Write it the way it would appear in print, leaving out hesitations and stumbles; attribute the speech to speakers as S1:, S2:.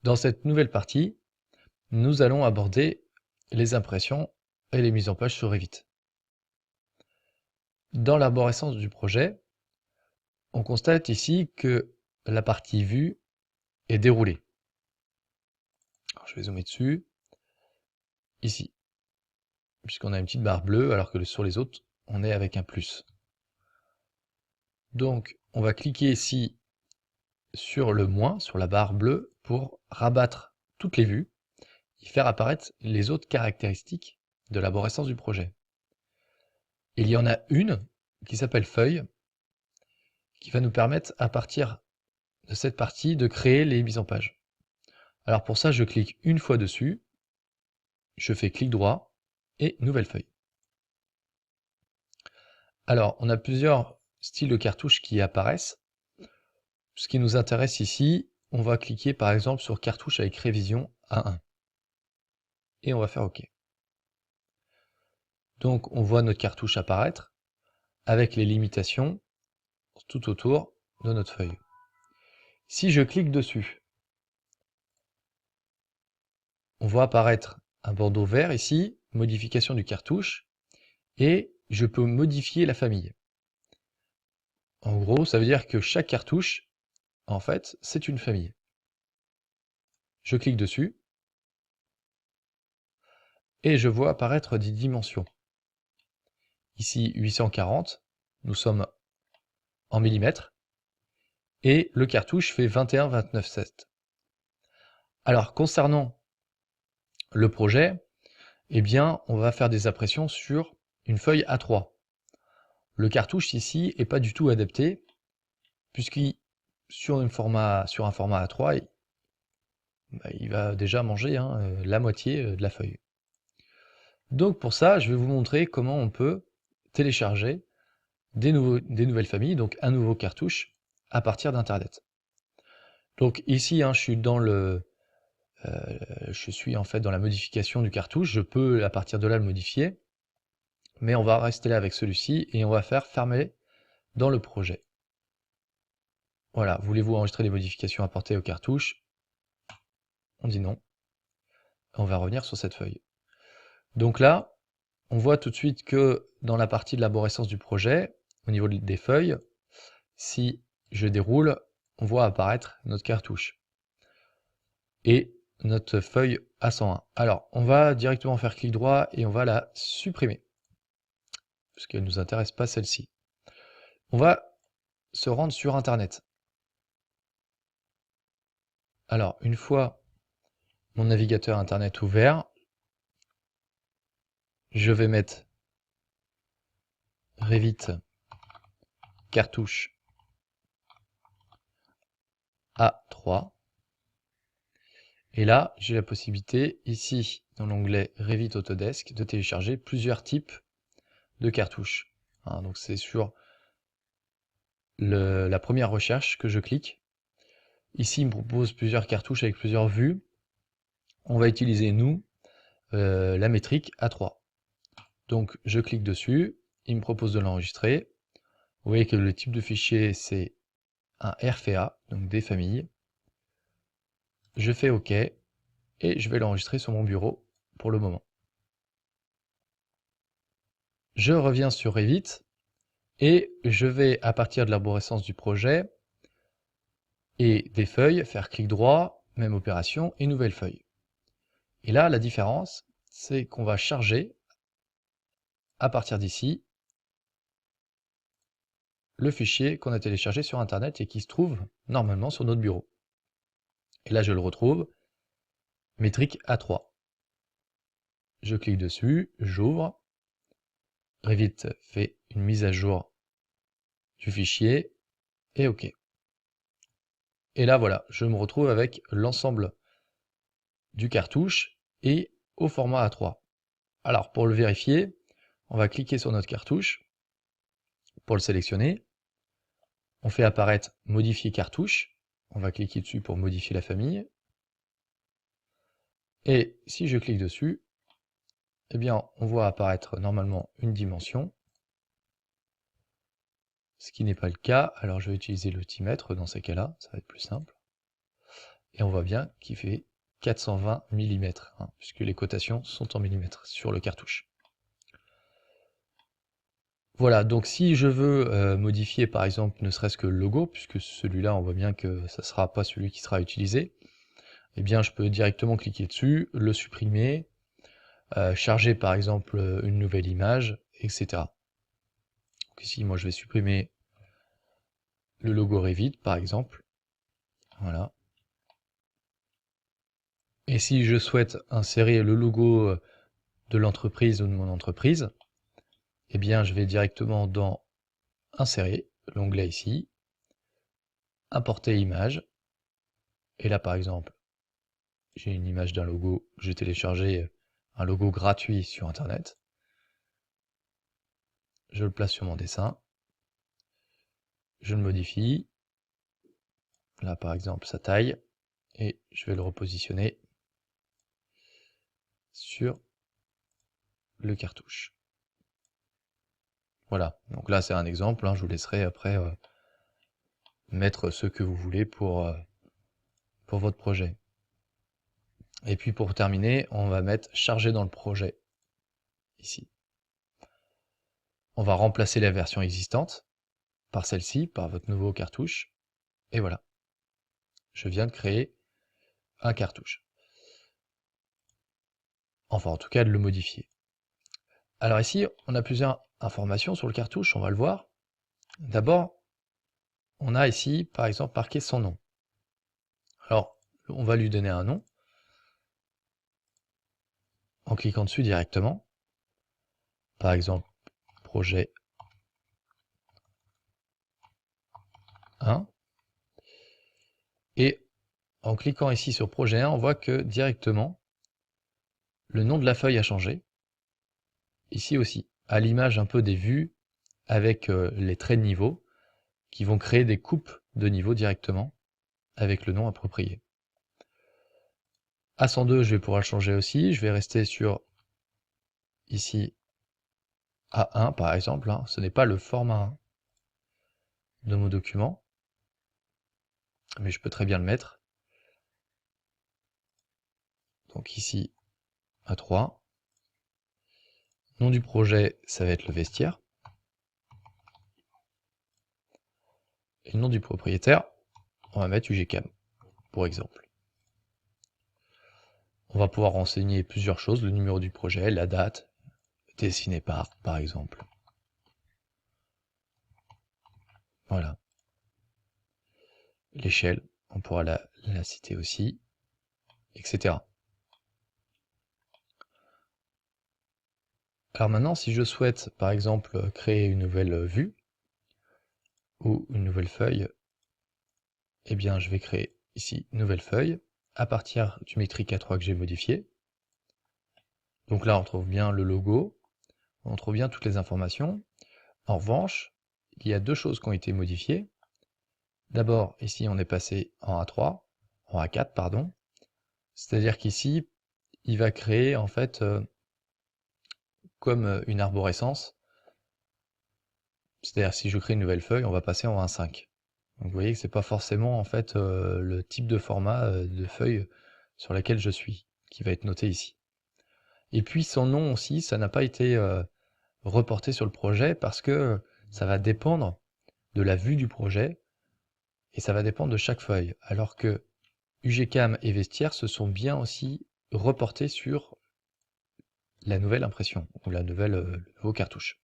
S1: Dans cette nouvelle partie, nous allons aborder les impressions et les mises en page sur Revit. Dans l'arborescence du projet, on constate ici que la partie vue est déroulée. Alors, je vais zoomer dessus, ici, puisqu'on a une petite barre bleue, alors que sur les autres, on est avec un plus. Donc, on va cliquer ici sur le moins, sur la barre bleue, pour rabattre toutes les vues et faire apparaître les autres caractéristiques de l'arborescence du projet. Il y en a une qui s'appelle feuille, qui va nous permettre, à partir de cette partie, de créer les mises en page. Alors pour ça, je clique une fois dessus, je fais clic droit et nouvelle feuille. Alors, on a plusieurs styles de cartouches qui apparaissent. Ce qui nous intéresse ici, on va cliquer par exemple sur cartouche avec révision A1. Et on va faire OK. Donc on voit notre cartouche apparaître avec les limitations tout autour de notre feuille. Si je clique dessus, on voit apparaître un bandeau vert ici, modification du cartouche, et je peux modifier la famille. En gros, ça veut dire que chaque cartouche, en fait, c'est une famille. Je clique dessus, et je vois apparaître des dimensions. Ici, 840, nous sommes en millimètres, et le cartouche fait 21,29,7. Alors, concernant le projet, eh bien, on va faire des impressions sur une feuille A3. Le cartouche ici n'est pas du tout adapté, puisqu'il sur un format A3, il va déjà manger la moitié de la feuille. Donc pour ça, je vais vous montrer comment on peut télécharger des nouvelles familles, donc un nouveau cartouche, à partir d'Internet. Donc ici, je suis en fait dans la modification du cartouche, je peux à partir de là le modifier, mais on va rester là avec celui-ci et on va faire fermer dans le projet. Voilà, voulez-vous enregistrer les modifications apportées au cartouche? On dit non. On va revenir sur cette feuille. Donc là, on voit tout de suite que dans la partie de l'arborescence du projet, au niveau des feuilles, si je déroule, on voit apparaître notre cartouche et notre feuille A101. Alors, on va directement faire clic droit et on va la supprimer, parce qu'elle ne nous intéresse pas celle-ci. On va se rendre sur Internet. Alors, une fois mon navigateur Internet ouvert, je vais mettre Revit cartouche A3. Et là, j'ai la possibilité, ici, dans l'onglet Revit Autodesk, de télécharger plusieurs types de cartouches. Donc c'est sur la première recherche que je clique. Ici, il me propose plusieurs cartouches avec plusieurs vues. On va utiliser, nous, la métrique A3. Donc je clique dessus, il me propose de l'enregistrer. Vous voyez que le type de fichier, c'est un RFA, donc des familles. Je fais OK, et je vais l'enregistrer sur mon bureau pour le moment. Je reviens sur Revit, et je vais, à partir de l'arborescence du projet, et des feuilles, faire clic droit, même opération, et nouvelle feuille. Et là, la différence, c'est qu'on va charger, à partir d'ici, le fichier qu'on a téléchargé sur Internet et qui se trouve normalement sur notre bureau. Et là, je le retrouve, métrique A3. Je clique dessus, j'ouvre, Revit fait une mise à jour du fichier, et OK. Et là, voilà, je me retrouve avec l'ensemble du cartouche et au format A3. Alors, pour le vérifier, on va cliquer sur notre cartouche pour le sélectionner. On fait apparaître modifier cartouche. On va cliquer dessus pour modifier la famille. Et si je clique dessus, eh bien, on voit apparaître normalement une dimension, ce qui n'est pas le cas. Alors, je vais utiliser l'outimètre dans ces cas-là, ça va être plus simple. Et on voit bien qu'il fait 420 mm, hein, puisque les cotations sont en millimètres sur le cartouche. Voilà, donc si je veux modifier par exemple ne serait-ce que le logo, puisque celui-là on voit bien que ça ne sera pas celui qui sera utilisé, eh bien je peux directement cliquer dessus, le supprimer, charger par exemple une nouvelle image, etc. Donc ici moi je vais supprimer le logo Revit par exemple, voilà. Et si je souhaite insérer le logo de l'entreprise ou de mon entreprise, eh bien je vais directement dans Insérer, l'onglet ici, Importer image, et là par exemple, j'ai une image d'un logo, j'ai téléchargé un logo gratuit sur internet, je le place sur mon dessin, je le modifie, là par exemple sa taille, et je vais le repositionner sur le cartouche. Voilà, donc là c'est un exemple, hein, je vous laisserai après mettre ce que vous voulez pour votre projet. Et puis pour terminer, on va mettre charger dans le projet, ici. On va remplacer la version existante par celle-ci, par votre nouveau cartouche, et voilà. Je viens de créer un cartouche. Enfin, en tout cas, de le modifier. Alors ici, on a plusieurs informations sur le cartouche, on va le voir. D'abord, on a ici, par exemple, marqué son nom. Alors, on va lui donner un nom, en cliquant dessus directement. Par exemple, projet 1. Et en cliquant ici sur projet 1, on voit que directement, le nom de la feuille a changé. Ici aussi, à l'image un peu des vues avec les traits de niveau qui vont créer des coupes de niveau directement avec le nom approprié. A102, je vais pouvoir le changer aussi. Je vais rester sur ici A1 par exemple. Hein. Ce n'est pas le format de mon document, mais je peux très bien le mettre. Donc ici A3. Nom du projet, ça va être le vestiaire. Et le nom du propriétaire, on va mettre UGCAM, pour exemple. On va pouvoir renseigner plusieurs choses, le numéro du projet, la date, dessiné par exemple. Voilà. L'échelle, on pourra la citer aussi, etc. Alors maintenant, si je souhaite, par exemple, créer une nouvelle vue, ou une nouvelle feuille, eh bien je vais créer ici une nouvelle feuille à partir du métrique A3 que j'ai modifié. Donc là on trouve bien le logo, on trouve bien toutes les informations. En revanche, il y a deux choses qui ont été modifiées. D'abord, ici on est passé en A3, en A4 pardon, c'est-à-dire qu'ici il va créer en fait comme une arborescence, c'est-à-dire si je crée une nouvelle feuille, on va passer en A5. Donc vous voyez que c'est pas forcément en fait le type de format de feuille sur laquelle je suis, qui va être noté ici. Et puis son nom aussi, ça n'a pas été reporté sur le projet parce que ça va dépendre de la vue du projet et ça va dépendre de chaque feuille. Alors que UGCAM et Vestiaire se sont bien aussi reportés sur la nouvelle impression ou le nouveau cartouche.